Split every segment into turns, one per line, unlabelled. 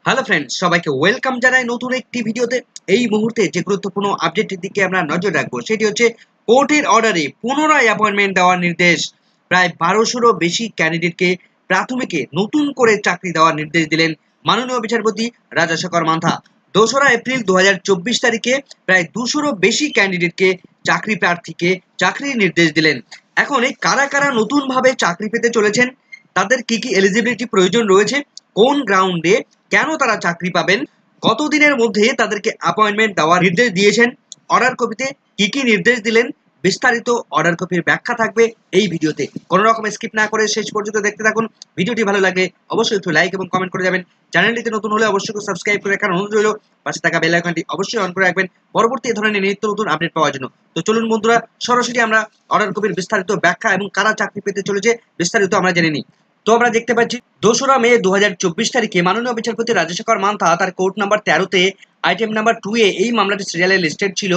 Hello friends, সবাইকে welcome জানাই নতুন একটি ভিডিওতে। এই মুহূর্তে যে গুরুত্বপূর্ণ আপডেটের দিকে আমরা নজর রাখবো সেটি হচ্ছে কোর্টের অর্ডারে পুনরায় অ্যাপয়েন্টমেন্ট দেওয়ার নির্দেশ। প্রায় 1200-রও বেশি ক্যান্ডিডেটকে প্রাথমিকে নতুন করে চাকরি দেওয়ার নির্দেশ দিলেন মাননীয় বিচারপতি রাজাশেখর মান্থা। 2রা এপ্রিল 2024 তারিখে প্রায় 200-রও বেশি ক্যান্ডিডেটকে চাকরি প্রার্থীকে চাকরির নির্দেশ দিলেন। এখন এই কারা কারা নতুনভাবে চাকরি পেতে চলেছেন, তাদের কি কি এলিজিবিলিটি প্রয়োজন রয়েছে, কোন গ্রাউন্ডে, কেন তারা চাকরি পাবেন, কতদিনের মধ্যে তাদেরকে অ্যাপয়েন্টমেন্ট দেওয়ার নির্দেশ দিয়েছেন, অর্ডার কপিতে কি কি নির্দেশ দিলেন, বিস্তারিত অর্ডার কপির ব্যাখ্যা থাকবে এই ভিডিওতে। কোনো রকম স্কিপ না করে শেষ পর্যন্ত দেখতে থাকুন। ভিডিওটি ভালো লাগলে অবশ্যই একটু লাইক এবং কমেন্ট করে যাবেন। চ্যানেলটিতে নতুন হলে অবশ্যই সাবস্ক্রাইব করে রাখার অনুরোধ রইল। পাশে থাকা বেল আইকনটি অবশ্যই অন করে রাখবেন পরবর্তী এই ধরনের নিত্য নতুন আপডেট পাওয়ার জন্য। তো চলুন বন্ধুরা, সরাসরি আমরা অর্ডার কপির বিস্তারিত ব্যাখ্যা এবং কারা চাকরি পেতে চলেছে বিস্তারিত আমরা জেনে নিই। তো আমরা দেখতে পাচ্ছি 2রা মে 2024 তারিখে মাননীয় বিচারপতি রাজাশেখর মান্থা তার কোর্ট নাম্বার 13-তে আইটেম নাম্বার 2-এ এই মামলাটি সিরিয়ালে লিস্টেড ছিল,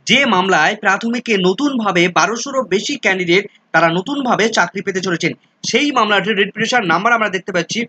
যে মামলায় প্রাথমিকে নতুনভাবে 1200-রও বেশি ক্যান্ডিডেট তারা নতুনভাবে চাকরি পেতে চলেছেন। সেই মামলাটির রিট পিটিশন নাম্বার আমরা দেখতে পাচ্ছি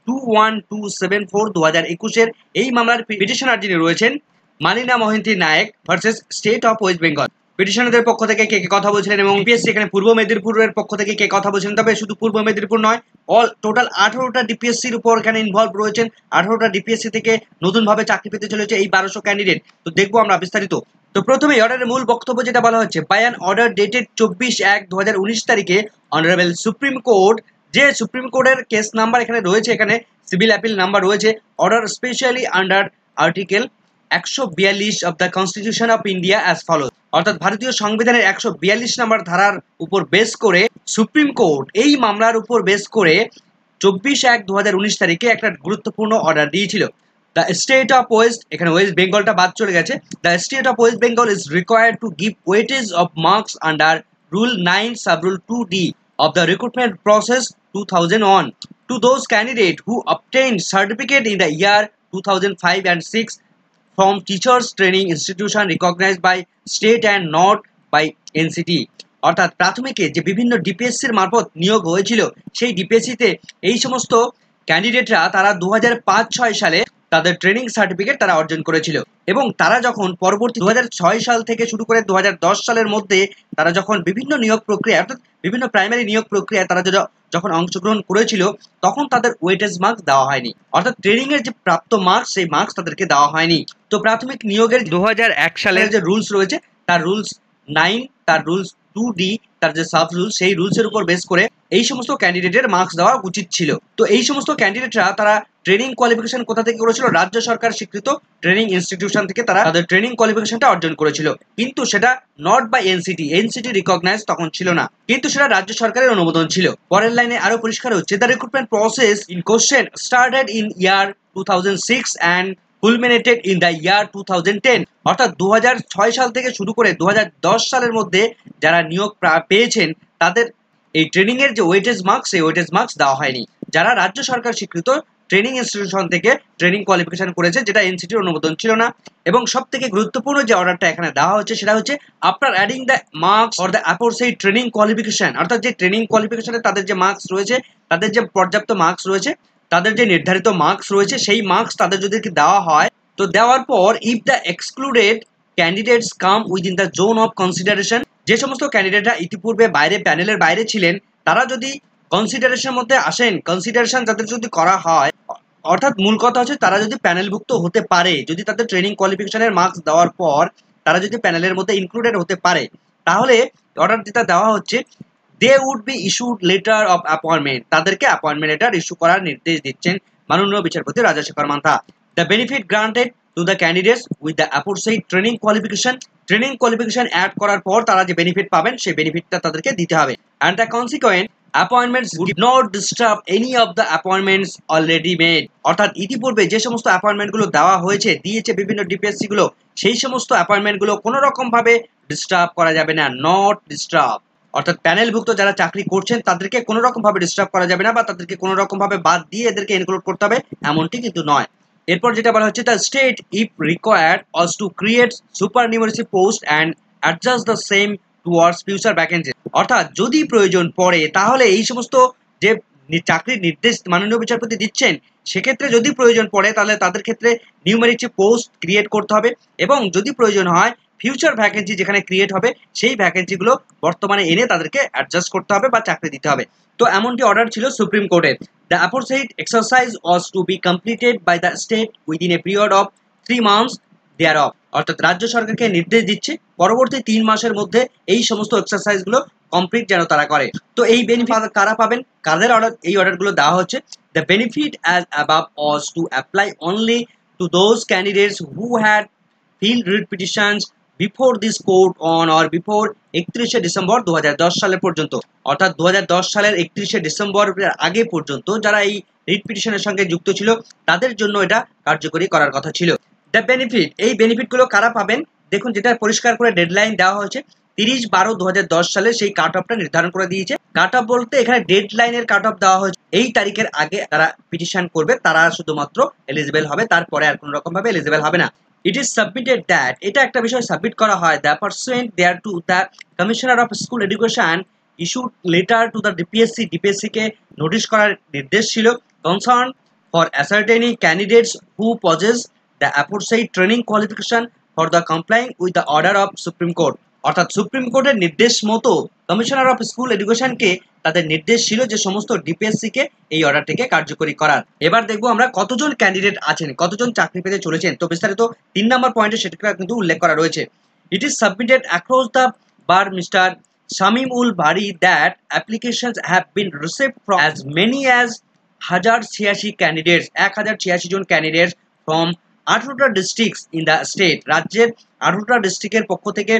21274 2021-এর। এই মামলার পিটিশনার যিনি রয়েছেন Malina Mohanty Nayak versus state of West Bengal. পিটিশনারদের পক্ষ থেকে কে কে কথা বলছিলেন এবং ডিপিএসসি এখানে পূর্ব মেদিনীপুরের পক্ষ থেকে কে কথা বলছেন, তবে শুধু পূর্ব মেদিনীপুর নয়, অল টোটাল 18টা ডিপিএসসির উপর এখানে ইনভলভ রয়েছেন। 18টা ডিপিএসসি থেকে নতুনভাবে চাকরি পেতে চলেছে এই 1200 ক্যান্ডিডেট। তো দেখবো আমরা বিস্তারিত। তো প্রথমে অর্ডারের মূল বক্তব্য যেটা বলা হচ্ছে, বাই অ্যান অর্ডার ডেটেড 24/1/2019 তারিখে অনারেবল সুপ্রিম কোর্ট, যে সুপ্রিম কোর্টের কেস নাম্বার এখানে রয়েছে, এখানে সিভিল অ্যাপিল নাম্বার রয়েছে, order specially under article 142 of the constitution of India as follows, অর্থাৎ ভারতীয় সংবিধানের 142 নম্বর ধারার উপর বেস করে সুপ্রিম কোর্ট এই মামলার উপর বেস করে 24/1/2019 তারিখে একটা গুরুত্বপূর্ণ অর্ডার দিয়েছিল। দ্য স্টেট অফ ওয়েস্ট, এখানে ওয়েস্ট বেঙ্গলটা বাদ চলে গেছে, the state of West Bengal is required to give weightage of marks under rule 9 sub-rule 2D of the recruitment process 2001 to those candidates who obtained certificate in the year 2005 and 6 from teachers training institution recognized by state and not by NCT। অর্থাৎ প্রাথমিকে যে বিভিন্ন ডিপিএসসির মারফত নিয়োগ হয়েছিল, সেই ডিপিএসসিতে এই সমস্ত ক্যান্ডিডেটরা তারা 2005-6 সালে তাদের ট্রেনিং সার্টিফিকেট তারা অর্জন করেছিল এবং তারা যখন পরবর্তী 2006 সাল থেকে শুরু করে 2010 সালের মধ্যে তারা যখন বিভিন্ন নিয়োগ প্রক্রিয়া অর্থাৎ বিভিন্ন প্রাইমারি নিয়োগ প্রক্রিয়ায় তারা যখন অংশগ্রহণ করেছিল, তখন তাদের ওয়েটেজ মার্কস দেওয়া হয়নি, অর্থাৎ ট্রেনিং এর যে প্রাপ্ত মার্কস সেই মার্কস তাদেরকে দেওয়া হয়নি। তো প্রাথমিক নিয়োগের 2001 সালের যে রুলস রয়েছে, তার রুলস 9, তার রুলস 2D, তার যে সাব রুলস, সেই রুলসের উপর বেস করে এই সমস্ত ক্যান্ডিডেটের মার্কস দেওয়া উচিত ছিল। তো এই সমস্ত ক্যান্ডিডেটরা তারা ট্রেনিং কোয়ালিফিকেশন কোথা থেকে করেছিল? রাজ্য সরকার স্বীকৃত ট্রেনিং ইনস্টিটিউশন থেকে তারা তাদের ট্রেনিং কোয়ালিফিকেশনটা অর্জন করেছিল, কিন্তু সেটা নট বাই এনসিটি রিকগনাইজ তখন ছিল না, কিন্তু সেটা রাজ্য সরকারের অনুমোদন ছিল। পরের লাইনে আরো পরিষ্কার হচ্ছে, the recruitment process in question started in year 2006 and culminated in the year 2010, অর্থাৎ 2006 সাল থেকে শুরু করে 2010 সালের মধ্যে যারা নিয়োগ পেয়েছেন তাদের এই ট্রেনিং এর যে ওয়েটেজ মার্কস, সেই ওয়েটেজ মার্কস দেওয়া হয়নি। যারা রাজ্য সরকার স্বীকৃত ট্রেনিং ইনস্টিটিউশন থেকে ট্রেনিং কোয়ালিফিকেশন করেছে, যেটা এনসিটির অনুমোদন ছিল না। এবং সব থেকে গুরুত্বপূর্ণ যে অর্ডারটা এখানে দেওয়া হচ্ছে সেটা হচ্ছে, after adding the marks or the aforesaid training qualification, অর্থাৎ যে ট্রেনিং কোয়ালিফিকেশনে তাদের যে মার্কস রয়েছে, তাদের যে পর্যাপ্ত মার্কস রয়েছে, তাদের যে নির্ধারিত মার্কস রয়েছে, সেই মার্কস তাদের যদি দেওয়া হয়, তো দেওয়ার পর if the excluded candidates come within the zone of consideration, যে সমস্ত ক্যান্ডিডেটরা ইতিপূর্বে বাইরে প্যানেলের বাইরে ছিলেন, তারা যদি কনসিডারেশনের মধ্যে আসেন, কনসিডারেশন যাদের যদি করা হয়, অর্থাৎ মূল কথা হচ্ছে তারা যদি প্যানেলভুক্ত হতে পারে, যদি তাদের ট্রেনিং কোয়ালিফিকেশনের মার্কস দেওয়ার পর তারা যদি প্যানেলের মধ্যে ইনক্লুডেড হতে পারে, তাহলে অর্ডার যেটা দেওয়া হচ্ছে, they would be issued letter of appointment, তাদেরকে অ্যাপয়েন্টমেন্ট লেটার ইস্যু করার নির্দেশ দিচ্ছেন মাননীয় বিচারপতি Rajasekhar Mantha. The benefit granted to the candidates with the aforesaid training qualification add করার পর তারা যে বেনিফিট পাবেন, সেই বেনিফিটটা তাদেরকে দিতে হবে। And the consequent appointments would not disturb any of the appointments already made, অর্থাৎ ইতিপূর্বে যে সমস্ত অ্যাপয়েন্টমেন্ট গুলো দেওয়া হয়েছে, দিয়েছে বিভিন্ন ডিপিএসসি গুলো, সেই সমস্ত অ্যাপয়েন্টমেন্ট গুলো কোনো রকম ভাবে ডিস্টার্ব করা যাবে না, নট ডিস্টার্ব, অর্থাৎ প্যানেলভুক্ত যারা চাকরি করছেন তাদেরকে কোনো রকম ভাবে ডিস্টার্ব করা যাবে না, বা তাদেরকে কোনো রকম ভাবে বাদ দিয়ে এদেরকে ইনক্লুড করতে হবে, এমনটি কিন্তু নয়। এরপর যেটা বলা হচ্ছে, the state if required is to create supernumerary post and adjust the same towards future vacancy, অর্থাৎ যদি প্রয়োজন পড়ে তাহলে এই সমস্ত যে চাকরির নির্দেশ মাননীয় বিচারপতি দিচ্ছেন, সেক্ষেত্রে যদি প্রয়োজন পড়ে তাহলে তাদের ক্ষেত্রে নিউমেরিক পোস্ট ক্রিয়েট করতে হবে, এবং যদি প্রয়োজন হয় ফিউচার ভ্যাকেন্সি যেখানে ক্রিয়েট হবে সেই ভ্যাকেন্সিগুলো বর্তমানে এনে তাদেরকে অ্যাডজাস্ট করতে হবে বা চাকরি দিতে হবে। তো এমনটি অর্ডার ছিল সুপ্রিম কোর্টের। The aforesaid exercise was to be completed by the state within a period of 3 months thereof. অর্থাৎ রাজ্য সরকারকে নির্দেশ দিচ্ছে পরবর্তী 3 মাসের মধ্যে এই সমস্ত এক্সারসাইজগুলো কমপ্লিট যেন তারা করে। তো এই বেনিফিট কারা পাবেন, কাদের অর্ডার এই অর্ডারগুলো দেওয়া হচ্ছে? The benefit as above was to apply only to those candidates who had filed writ petitions before this court on or before 31শে ডিসেম্বর 2010 সালের পর্যন্ত। অর্থাৎ 2010 সালের 31শে ডিসেম্বর আগে পর্যন্ত যারা এই রিট পিটিশনের সঙ্গে যুক্ত ছিল তাদের জন্য এটা কার্যকরী করার কথা ছিল। দ্য বেনিফিট, এই বেনিফিটগুলো কারা পাবেন? দেখুন, যেটা পরিষ্কার করে ডেডলাইন দেওয়া হয়েছে 30/12/2010 সালে সেই কাট অফটা নির্ধারণ করে দিয়েছে। কাট অফ বলতে এখানে ডেডলাইনের কাট অফ দেওয়া হয়েছে, এই তারিখের আগে তারা পিটিশন করবে তারা শুধুমাত্র এলিজিবল হবে, তারপরে আর কোনো রকম ভাবে এলিজিবল হবে না। ইট ইজ সাবমিটেড দ্যাট, এটা একটা বিষয় সাবমিট করা হয়, the pursuant thereto the commissioner of school education issued letter to the DPSC, DPSC কে নোটিশ করার নির্দেশ ছিল concern for ascertaining candidates who possess the aforesaid training qualification for the complying with the order of Supreme Court। অর্থাৎ supreme কোর্টের নির্দেশ মতো commissioner of school এডুকেশনকে তাদের নির্দেশ ছিল যে সমস্ত ডিপিএসসি কে এই অর্ডারটিকে কার্যকরী করার। এবার দেখবো আমরা কতজন ক্যান্ডিডেট আছেন, কতজন চাকরি পেতে চলেছেন। তো বিস্তারিত 3 নম্বর পয়েন্টে সেটা কিন্তু উল্লেখ করা রয়েছে। It is submitted across the bar Mr Shamim ul Bari that applications have been received from as many as 1086 candidates, 1086 জন ক্যান্ডিডেটস ফ্রম 18টা ডিস্ট্রিক্টস ইন দ্য স্টেট। রাজ্যের 18টা ডিস্ট্রিক্টের পক্ষ থেকে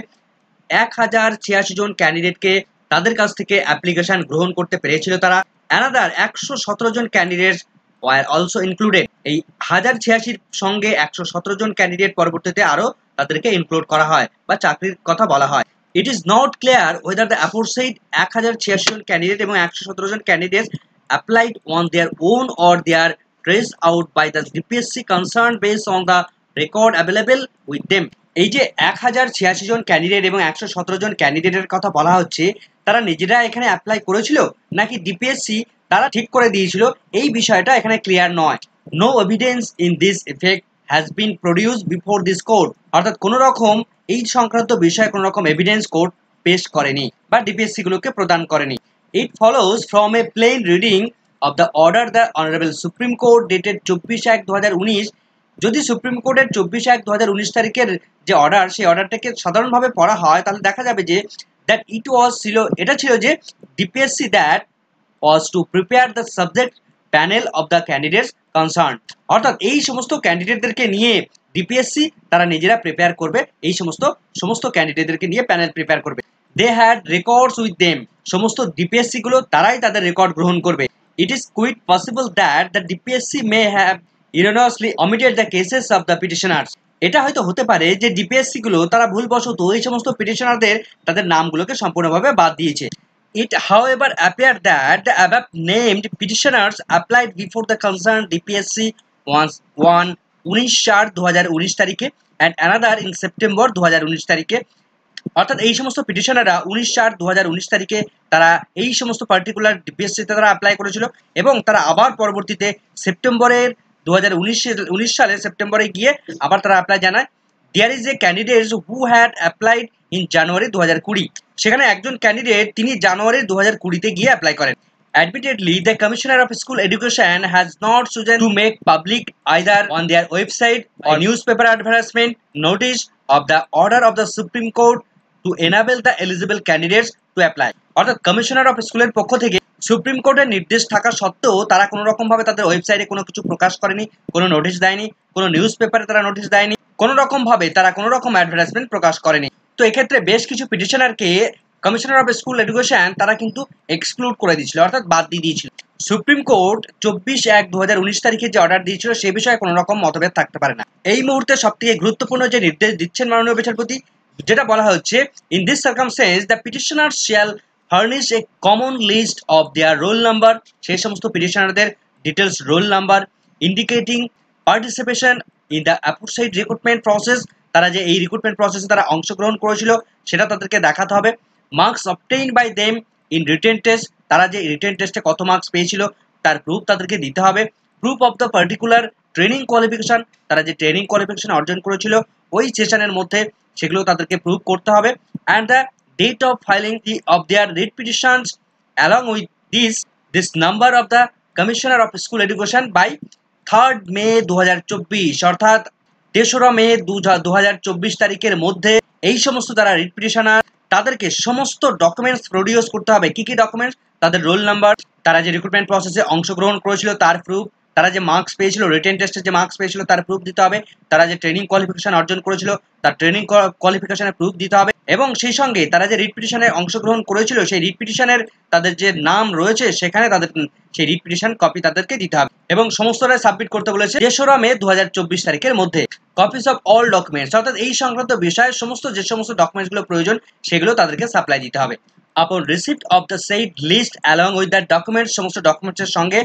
1086 জন ক্যান্ডিডেটকে তাদের কাছ থেকে অ্যাপ্লিকেশন গ্রহণ করতে পেরেছিল তারা। অ্যানাদার 117 জন ক্যান্ডিডেট ওয়ার অলসো ইনক্লুডেড। এই 1086 সঙ্গে 117 জন ক্যান্ডিডেট পরবর্তীতে আরো তাদেরকে ইনক্লুড করা হয় বা চাকরির কথা বলা হয়। It is not clear whether the aforesaid 1086 জন ক্যান্ডিডেট এবং 117 জন candidate applied on their own or their traced out by the DPSC concerned based on the record available with them। এই যে 1086 জন ক্যান্ডিডেট এবং 117 জন ক্যান্ডিডেটের কথা বলা হচ্ছে, তারা নিজেরা এখানে অ্যাপ্লাই করেছিল নাকি ডিপিএসসি তারা ঠিক করে দিয়েছিল, এই বিষয়টা এখানে ক্লিয়ার নয়। No evidence in this effect has been produced before this court. অর্থাৎ কোনো রকম এই সংক্রান্ত বিষয়ে কোনো রকম এভিডেন্স কোর্ট পেশ করেনি বা ডিপিএসসি গুলোকে প্রদান করেনি। It follows from a plain reading of the order the honorable supreme court dated 24/1/2019। যদি সুপ্রিম কোর্টের 24/1/2019 তারিখের যে অর্ডার, সেই অর্ডারটাকে সাধারণভাবে পড়া হয় তাহলে দেখা যাবে যে দ্যাট ইট ওয়াজ ছিল, এটা ছিল যে DPSC that was to prepare the subject panel of the candidates concern. অর্থাৎ এই সমস্ত ক্যান্ডিডেটদেরকে নিয়ে ডিপিএসসি তারা নিজেরা প্রিপেয়ার করবে, এই সমস্ত ক্যান্ডিডেটদেরকে নিয়ে প্যানেল প্রিপেয়ার করবে। They had records with them, সমস্ত ডিপিএসসি গুলো তারাই তাদের রেকর্ড গ্রহণ করবে। It is quite possible that the DPSC may have erroneously omitted the cases of the petitioners। এটা হয়তো হতে পারে যে ডিপিএসসি গুলো তারা ভুলবশত এই সমস্ত পিটিশনারদের তাদের নামগুলোকে সম্পূর্ণভাবে বাদ দিয়েছে। It however appeared that the above named petitioners applied before the concerned DPSC once one 19/4/2019 তারিখে and another in September 2019 তারিখে। অর্থাৎ এই সমস্ত পিটিশনাররা 19/4/2019 তারিখে তারা এই সমস্ত পার্টিকুলার ডিপিএসসিতে তারা অ্যাপ্লাই করেছিল এবং তারা আবার পরবর্তীতে সেপ্টেম্বরের 2019 সালের সেপ্টেম্বরে গিয়ে আবার তারা অ্যাপ্লাই জানায়। There is a candidate who had applied in January 2020। সেখানে একজন ক্যান্ডিডেট তিনি জানুয়ারি 2020-তে গিয়ে অ্যাপ্লাই করেন। Admittedly, the Commissioner of School Education has not chosen to make public either on their website or newspaper advertisement notice of the order of the Supreme Court to enable the eligible candidates to apply। অর্থাৎ commissioner of স্কুলের পক্ষ থেকে supreme কোর্টের নির্দেশ থাকা সত্ত্বেও তারা কোনো রকম ভাবে তাদের ওয়েবসাইটে কোনো কিছু প্রকাশ করেনি, কোনো নোটিশ দেয়নি, কোনো নিউজ পেপারে তারা নোটিশ দেয়নি, কোনো রকম ভাবে তারা কোনো রকম অ্যাডভার্টাইজমেন্ট প্রকাশ করেনি। তো এক্ষেত্রে বেশ কিছু পিটিশনারকে কমিশনার অফ স্কুল এডুকেশন তারা কিন্তু এক্সক্লুড করে দিয়েছিল, অর্থাৎ বাদ দিয়ে দিয়েছিল। সুপ্রিম কোর্ট 24/1/2019 তারিখে যে অর্ডার দিয়েছিল সে বিষয়ে কোনো রকম মতভেদ থাকতে পারে না। এই মুহূর্তে সবথেকে গুরুত্বপূর্ণ যে নির্দেশ দিচ্ছেন মাননীয় বিচারপতি, যেটা বলা হচ্ছে in this circumstances the petitioner shall furnish a common list of their roll number. সেই সমস্ত পিটিশনারদের details roll number indicating participation in the aforesaid recruitment process. তারা যে এই রিক্রুটমেন্ট প্রসেসে তারা অংশগ্রহণ করেছিল সেটা তাদেরকে দেখাতে হবে। Marks obtain by them in written test, তারা যে রিটেন টেস্টে কত মার্কস পেয়েছিল তার প্রুফ তাদেরকে দিতে হবে। Proof of the particular training qualification, তারা যে ট্রেনিং কোয়ালিফিকেশন অর্জন করেছিল ওই সেশনের মধ্যে সেগুলো তাদেরকে প্রুভ করতে হবে। And the date of filing of their writ petitions along with this number of the commissioner of school education by 3rd May 2024, অর্থাৎ 3রা মে 2024 তারিখের মধ্যে এই সমস্ত যারা রিট পিটিশনার তাদেরকে সমস্ত ডকুমেন্টস প্রডিউস করতে হবে। কি কি ডকুমেন্টস? তাদের রোল নাম্বার, তারা যে রিক্রুটমেন্ট প্রসেসে অংশগ্রহণ করেছিল তার প্রুফ, তারা যে মার্কস পেয়েছিল রিটেন টেস্টে যে মার্কস পেয়েছিল তার প্রুফ দিতে হবে, তারা যে ট্রেনিং কোয়ালিফিকেশন অর্জন করেছিল তার ট্রেনিং কোয়ালিফিকেশনের প্রুফ দিতে হবে, এবং সেই সঙ্গে তারা যে রিট পিটিশনে অংশগ্রহণ করেছিল সেই রিট পিটিশনের তাদের যে নাম রয়েছে সেখানে তাদের সেই রিট পিটিশন কপি তাদেরকে দিতে হবে এবং সমস্তটা সাবমিট করতে বলেছে 3রা মে 2024 তারিখের মধ্যে। কপিস অফ অল ডকুমেন্টস, অর্থাৎ এই সংক্রান্ত বিষয়ে যে সমস্ত ডকুমেন্টসগুলো প্রয়োজন সেগুলো তাদেরকে সাপ্লাই দিতে হবে। Upon receipt of the said list along with the documents, সমস্ত ডকুমেন্টসের সঙ্গে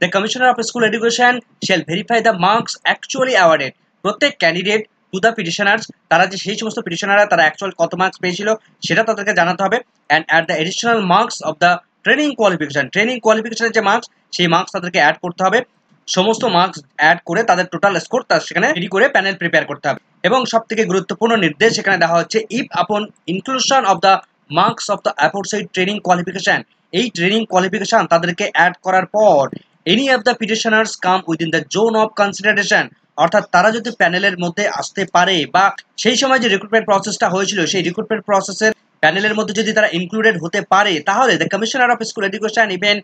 the Commissioner of School Education shall verify the marks actually awarded. প্রত্যেক ক্যান্ডিডেট টু দ্য পিটিশনার্স, তারা যে সেই সমস্ত পিটিশনাররা তারা অ্যাকচুয়াল কত মার্কস পেয়েছিল সেটা তাদেরকে জানাতে হবে। And at the additional marks of the training কোয়ালিফিকেশনের যে মার্কস সেই মার্কস তাদেরকে অ্যাড করতে হবে। সমস্ত মার্কস অ্যাড করে তাদের টোটাল স্কোর তার সেখানে রেডি করে প্যানেল প্রিপেয়ার করতে হবে। এবং সব থেকে গুরুত্বপূর্ণ নির্দেশ সেখানে দেওয়া হচ্ছে, if upon inclusion of the marks of the aforesaid training qualification, এই ট্রেনিং কোয়ালিফিকেশন তাদেরকে অ্যাড করার পর any of the petitioners come within the zone of consideration, অর্থাৎ তারা যদি প্যানেলের মধ্যে আসতে পারে বা সেই সময় যে রিক্রুটমেন্ট প্রসেসটা হয়েছিল সেই রিক্রুটমেন্ট প্রসেসের প্যানেলের মধ্যে যদি তারা ইনক্লুডেড হতে পারে তাহলে the commissioner of school education even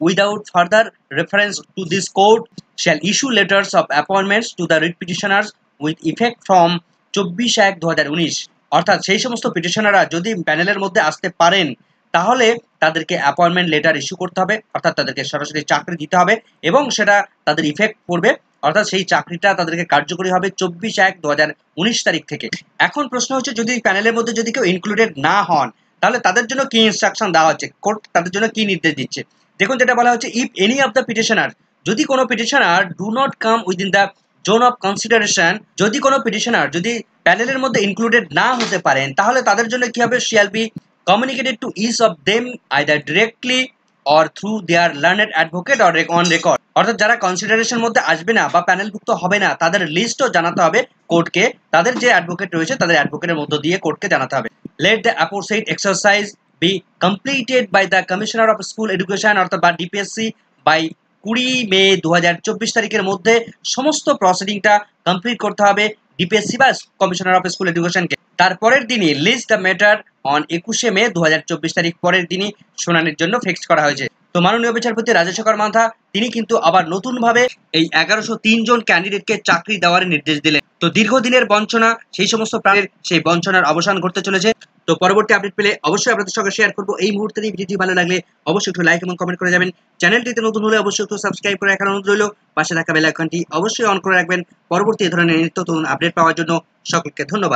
without further reference to this code shall issue letters of appointments to the writ petitioners with effect from 24/1/2019, অর্থাৎ সেই সমস্ত পিটিশনাররা যদি প্যানেলের মধ্যে আসতে পারেন তাহলে তাদেরকে অ্যাপয়েন্টমেন্ট লেটার ইস্যু করতে হবে, অর্থাৎ তাদেরকে সরাসরি চাকরি দিতে হবে এবং সেটা তাদের ইফেক্ট পড়বে, অর্থাৎ সেই চাকরিটা তাদেরকে কার্যকরী হবে 24/1/2019 তারিখ থেকে। এখন প্রশ্ন হচ্ছে, যদি প্যানেলের মধ্যে যদি কেউ ইনক্লুডেড না হন তাহলে তাদের জন্য কি ইনস্ট্রাকশন দেওয়া হচ্ছে, কোর্ট তাদের জন্য কি নির্দেশ দিচ্ছে? দেখুন, যেটা বলা হচ্ছে, if any of the petitioner, যদি কোনো petitioner do not come within the zone of consideration, যদি কোনো পিটিশনার যদি প্যানেলের মধ্যে ইনক্লুডেড না হতে পারেন তাহলে তাদের জন্য কি হবে, shall be communicated to each of them either directly or through their learned advocate or on record, অর্থাৎ যারা কনসিডারেশন মধ্যে আসবে না বা প্যানেলভুক্ত হবে না তাদের লিস্টও জানাতে হবে কোর্টকে, তাদের যে অ্যাডভোকেট রয়েছে তাদের অ্যাডভোকেটের মধ্য দিয়ে কোর্টকে জানাতে হবে। Let the aforesaid exercise be completed by the commissioner of school education, অর্থাৎ বা ডিপিএসসি, বাই 20 মে 2024 তারিখের মধ্যে সমস্ত প্রসিডিংটা কমপ্লিট করতে হবে ডিপিএসসি বা কমিশনার অফ স্কুল এডুকেশনকে। তারপরের দিনই লিস্ট দ্য ম্যাটার অন 21 মে 2024 তারিখ পরের দিনই শুনানির জন্য ফিক্সড করা হয়েছে। তো মাননীয় বিচারপতি রাজেশেখর মান্থা তিনি কিন্তু আবার নতুনভাবে এই 1103 জন ক্যান্ডিডেটকে চাকরি দেওয়ার নির্দেশ দিলেন। তো দীর্ঘদিনের বঞ্চনা, সেই সমস্ত প্রাণের সেই বঞ্চনার অবসান ঘটতে চলেছে। তো পরবর্তী আপডেট পেলে অবশ্যই আপনাদের সঙ্গে শেয়ার করবো। এই মুহূর্তে ভিডিওটি ভালো লাগলে অবশ্যই একটু লাইক এবং কমেন্ট করে যাবেন। চ্যানেলটিতে নতুন হলে অবশ্যই একটু সাবস্ক্রাইব করে রাখার অনুরোধ রইল। পাশে থাকা বেল আইকনটি অবশ্যই অন করে রাখবেন পরবর্তী এই ধরনের নিত্য নতুন আপডেট পাওয়ার জন্য। সকলকে ধন্যবাদ।